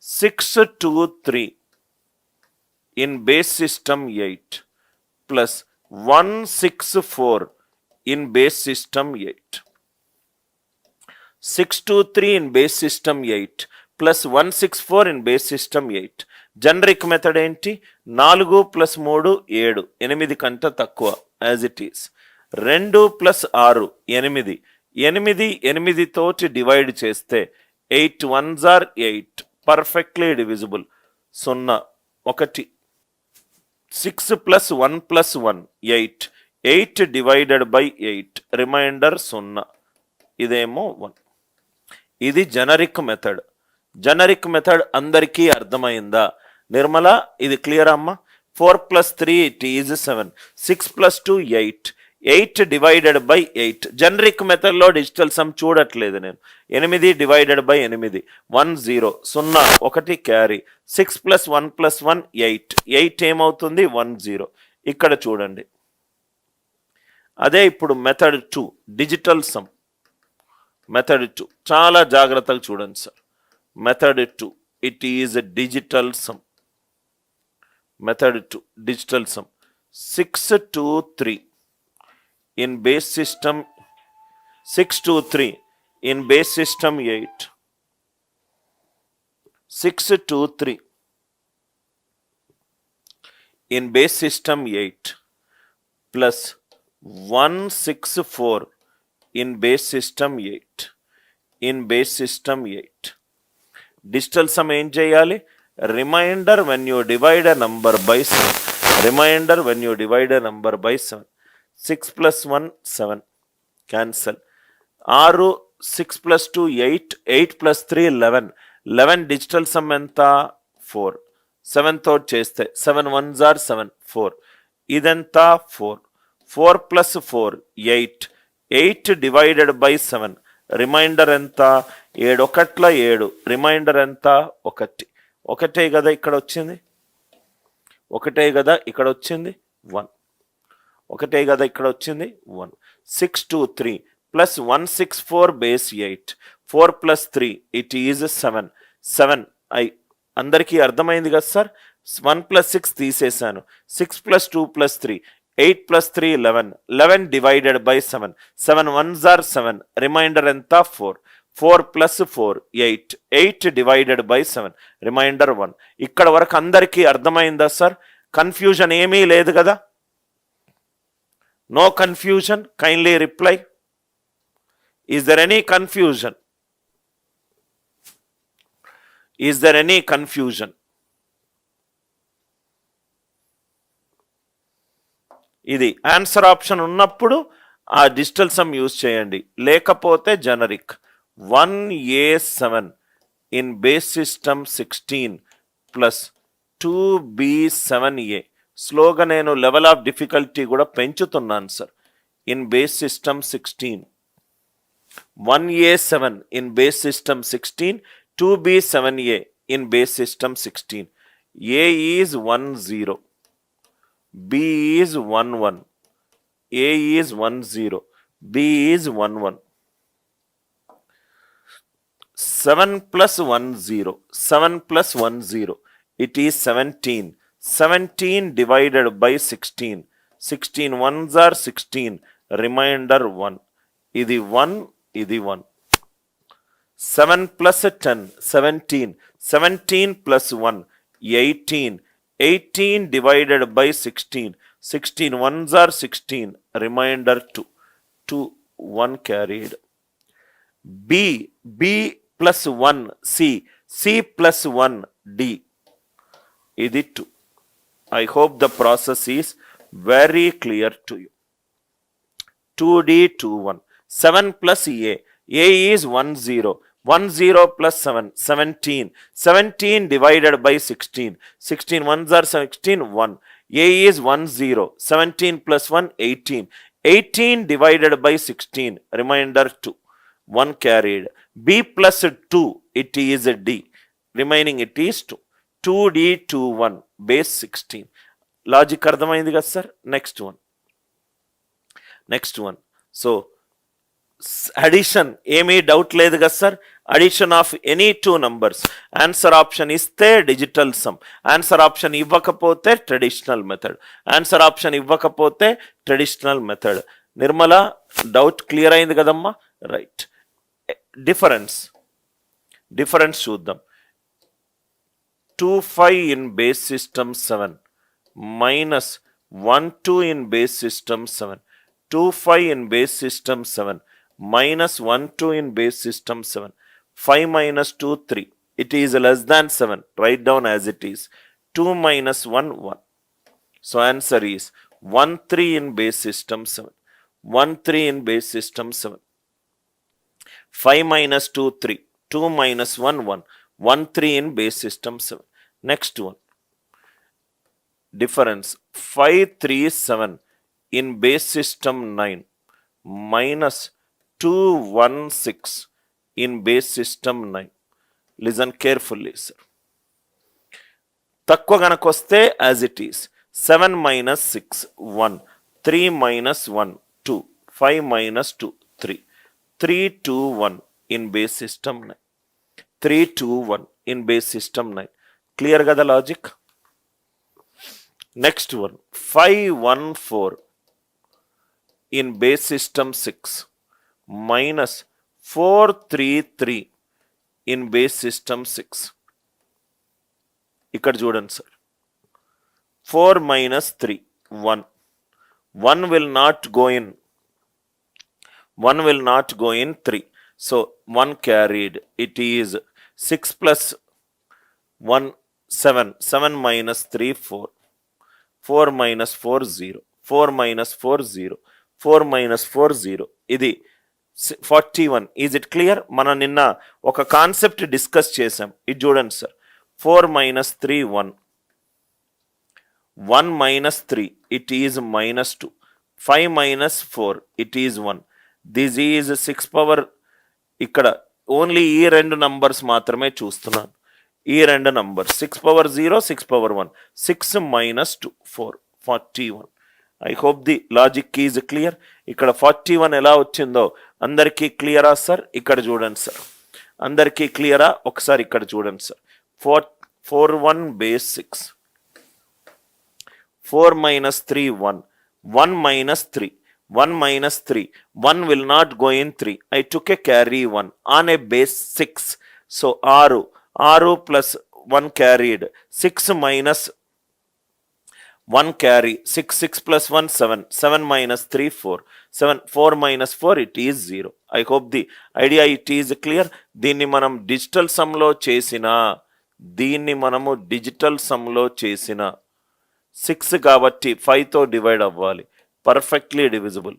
6 2 3 in base system 8 plus 1 6 4 in base system 8. 6 2 3 in base system 8 plus 1 6 4 in base system 8. Generic method ఏంటి? 4 plus 3 7, 8 కంటే తక్కువ as it is. 2 plus 6 8, 8 8 తోటి divide చేస్తే 8 1s are 8, perfectly divisible. 0 1. 6 plus 1 plus 1 8, 8 divided by 8, remainder 0. ఇదేమో 1. ఇది generic method. Generic method అందరికీ అర్థమైందా? నిర్మల ఇది క్లియర్ అమ్మా? 4 plus 3 it is 7, 6 plus 2 8, 8 divided by 8. Generic మెథడ్లో డిజిటల్ సమ్ చూడట్లేదు నేను. 8 divided by 8 1 0, 0 1 carry. 6 plus 1 plus 1 8, 8 ఏమవుతుంది? 1 0. ఇక్కడ చూడండి. అదే ఇప్పుడు మెథడ్ 2 డిజిటల్ సమ్. మెథడ్ 2 చాలా జాగ్రత్తగా చూడండి sir. Method 2 it is digital sum. Method 2 digital sum. 6 2 3 in base system 6 2 3 in base system 8. 6 2 3 in base system 8 plus 1 6 4 in base system 8. in base system 8. Digital sum ఏం చేయాలి? Reminder when you divide a number by 7. Reminder when you divide a number by 7. 6 plus 1 7, cancel. 6 6 plus 2 8, 8 plus 3 11. 11 digital sum ఎంత? 4. 7 తోటి చేస్తే 7 1s are 7, 4. ఇదంతా 4. 4 plus 4 8, 8 divided by 7, remainder ఎంత? 7 1 7, remainder ఎంత? 1. ఒకటే కదా ఇక్కడ వచ్చింది? ఒకటే కదా ఇక్కడ వచ్చింది? 1. ఒకటే కదా ఇక్కడ వచ్చింది? 1. 6 2 3 plus 1 6 4 base 8, 4 plus 3 it is 7. 7 అందరికీ అర్థమైంది కదా సార్? 1 ప్లస్ 6 తీసేశాను. 6 plus 2 plus 3 8 plus 3 11, 11 divided by 7, 7 1s are 7, remainder ఎంత? 4. 4 ప్లస్ 4 8, 8 డివైడెడ్ బై 7, రిమైండర్ 1. ఇక్కడ వరకు అందరికీ అర్థమైందా సార్? కన్ఫ్యూజన్ ఏమీ లేదు కదా? No confusion? Kindly reply. Is there any confusion? Is there any confusion? ఇది ఆన్సర్ ఆప్షన్ ఉన్నప్పుడు ఆ డిజిటల్ సమ్ యూజ్ చేయండి, లేకపోతే generic. 1a7 in base system 16 plus 2b7a. స్లోగా నేను లెవెల్ ఆఫ్ డిఫికల్టీ కూడా పెంచుతున్నాను sir. In base system 16, 1a7 in base system 16, 2b7a in base system 16. a is 1 0, b is 1 1, a is 1 0, b is 1 1. 7 plus 1 0, 7 plus 1 0, it is 17. 17 divided by 16, 16 1s are 16, remainder 1. ఇది 1, ఇది 1. 7 plus 10, 17, 17 plus 1, 18, 18 divided by 16, 16 1s are 16, remainder 2, 2 1 carried. B plus 1 C, C plus 1 D. ఇది 2. I hope the process is very clear to you. 2D 2 1. 7 plus A. A is 1 0. 1 0 plus 7. 17. 17 divided by 16. 16 1s are 16. 1. A is 1 0. 17 plus 1 18. 18 divided by 16. Remainder 2. 1 carried. B plus 2. It is D. Remaining it is 2. 2D 2 1 base 16. Logic అర్థమైంది కదా sir? Next one. So addition ఏమీ doubt లేదు కదా sir. Addition of any two numbers. Answer option ఇస్తే digital sum, answer option ఇవ్వకపోతే traditional method, answer option ఇవ్వకపోతే traditional method. Nirmala doubt clear అయింది కదమ్మా? రైట్. డిఫరెన్స్ చూద్దాం. 2 5 in base system 7 minus 1 2 in base system 7. 2 5 in base system 7 minus 1 2 in base system 7. 5 minus 2 3. It is less than 7. Write down as it is. 2 minus 1 1. So answer is 1 3 in base system 7. 1 3 in base system 7. 5 minus 2 3. 2 minus 1 1. 1 3 in base system 7. Next one. Difference 5 3 7 in base system 9 minus 2 1 6 in base system 9. Listen carefully, sir. తక్కువ గనకొస్తే as it is. 7 minus 6 1. 3 minus 1 2. 5 minus 2 3. 3 2 1 in base system 9. 3 2 1 in base system 9. Clear ga the logic? Next one. 5 1 4 in base system 6 minus 4 3 3 in base system 6. ఇక్కడ చూడండి sir. 4 minus 3 1. 1 will not go in. 1 will not go in 3. So 1 carried. It is 6 plus 1 7. 7 minus 3 4. 4 minus 4 0. 4 minus 4 0. 4 minus 4 0. ఇది 41. Is it clear? మనం నిన్న ఒక concept discuss చేసాం. ఇది చూడండి sir. 4 minus 3 1. 1 minus 3. It is minus 2. 5 minus 4. It is 1. This is 6 power. ఇక్కడ only ఈ రెండు నంబర్స్ మాత్రమే చూస్తున్నాను. ఈ రెండు numbers 6 power 0, 6 power 1. 6 minus 2 4. 41. I hope the logic is clear. ఇక్కడ 41 ఎలా వచ్చిందో అందరికీ క్లియరా సార్? ఇక్కడ చూడండి సార్. అందరికీ క్లియరా? ఒకసారి ఇక్కడ చూడండి sir. 4 1 base 6. 4 minus 3 1. 1 minus 3. 1 minus 3. 1 will not go in 3. I took a carry 1 on a base 6. So 6 plus 1 carried. 6 minus 1 carry. 6 plus 1 7. 7 minus 3 4. 4 minus 4 it is 0. I hope the idea it is clear. దీన్ని మనం digital సమ్లో చేసిన 6 కాబట్టి 5తో divide అవ్వాలి. Perfectly divisible.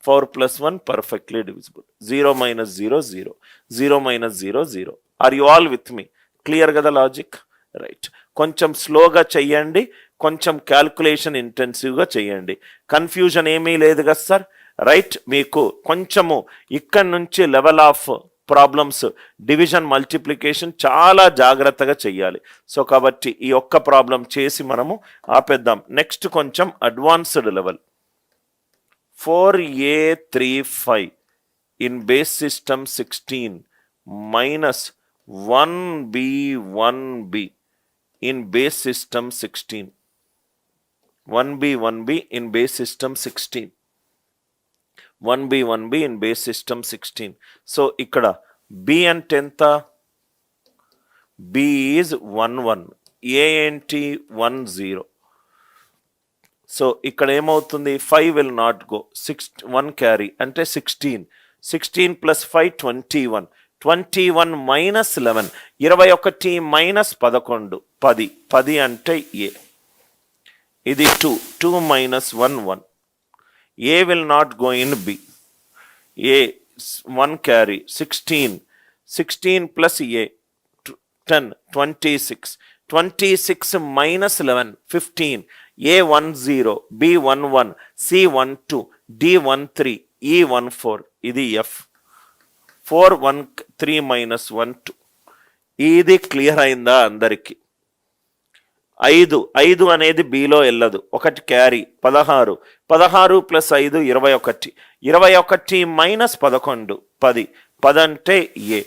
4 plus 1 perfectly divisible. 0 minus 0 0. 0 minus 0 0. Are you all with me? Clear ga the logic? Right. కొంచెం స్లోగా చెయ్యండి, కొంచెం calculation ఇంటెన్సివ్గా చెయ్యండి. కన్ఫ్యూజన్ ఏమీ లేదు కదా సార్? రైట్. మీకు కొంచెము ఇక్కడ నుంచి level of problems division multiplication చాలా జాగ్రత్తగా చెయ్యాలి. సో కాబట్టి ఈ ఒక్క ప్రాబ్లం చేసి మనము ఆపేద్దాం. నెక్స్ట్ కొంచెం advanced level. 4a 3 5 in base system 16 minus 1b 1b in base system 16. 1b 1b in base system 16. 1b 1b in base system 16. So ikkada b ante enta? b is 1 1. a enti 1 0. So ikkada em avutundi? 5 will not go. 1 carry ante 16. 16 plus 5 21. 21 minus 11. 21 minus 11. 10. 10 ante a. Idi 2. 2 minus 1 1. A will not go in B. A 1 carry. 16. 16 plus A 10. 26. 26 minus 11. 15. A 1 0. B 1 1. C 1 2. D 1 3. E 1 4. Idi F. 4 1 3 minus 1 2. Idi clear అయిందా అందరికి? 5 అనేది below వెళ్ళదు. 1 carry 16. 16 plus 5 21. 21 minus 11 10. 10 అంటే ఏ.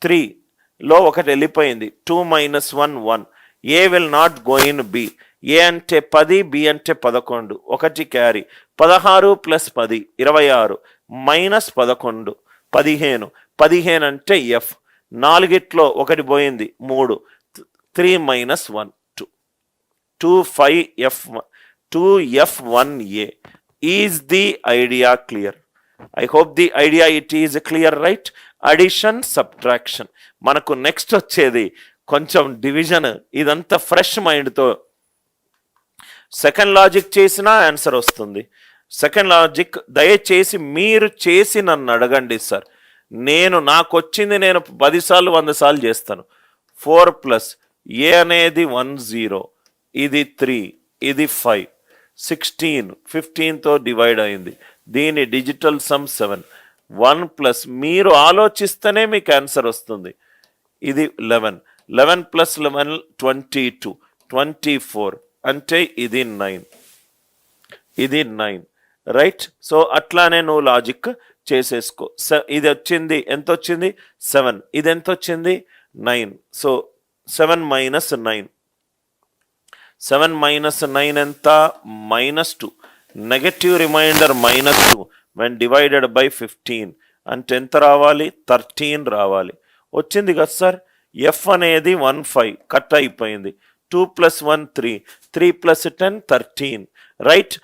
3లో ఒకటి వెళ్ళిపోయింది. 2 minus 1 1. A will not go in B. A అంటే 10, B అంటే 11. ఒకటి క్యారీ. 16 plus 10 26 minus 11 15. 15 అంటే ఎఫ్. 4 ఒకటి పోయింది 3. 3 minus 1 2. 2f1a. Is the idea clear? I hope the idea it is clear, right? Addition, subtraction. మనకు నెక్స్ట్ వచ్చేది కొంచెం డివిజన్. ఇదంతా ఫ్రెష్ మైండ్తో సెకండ్ లాజిక్ చేసినా ఆన్సర్ వస్తుంది. సెకండ్ లాజిక్ దయచేసి మీరు చేసి నన్ను అడగండి సార్. నాకు వచ్చింది నేను 10 సార్లు 100 సార్లు చేస్తాను. 4 ప్లస్ ఏ అనేది 1 0, ఇది 3, ఇది 5, 16 15తో డివైడ్ అయింది. దీని డిజిటల్ సమ్ 7. 1 ప్లస్ మీరు ఆలోచిస్తేనే మీకు ఆన్సర్ వస్తుంది. ఇది 11. 11 ప్లస్ 11 22, 24 అంటే ఇది 9, ఇది 9, రైట్? సో అట్లానే నువ్వు లాజిక్ చేసేసుకో. ఇది వచ్చింది, ఎంత వచ్చింది? 7. ఇది ఎంత వచ్చింది? 9. So 7 minus 9. 7 మైనస్ 9 ఎంత? -2. Negative remainder -2 when divided by 15 అంటే ఎంత రావాలి? 13 రావాలి. వచ్చింది కదా సార్. ఎఫ్ అనేది 1 5 కట్ అయిపోయింది. 2 ప్లస్ 1 3, 3 ప్లస్ 10 13, రైట్?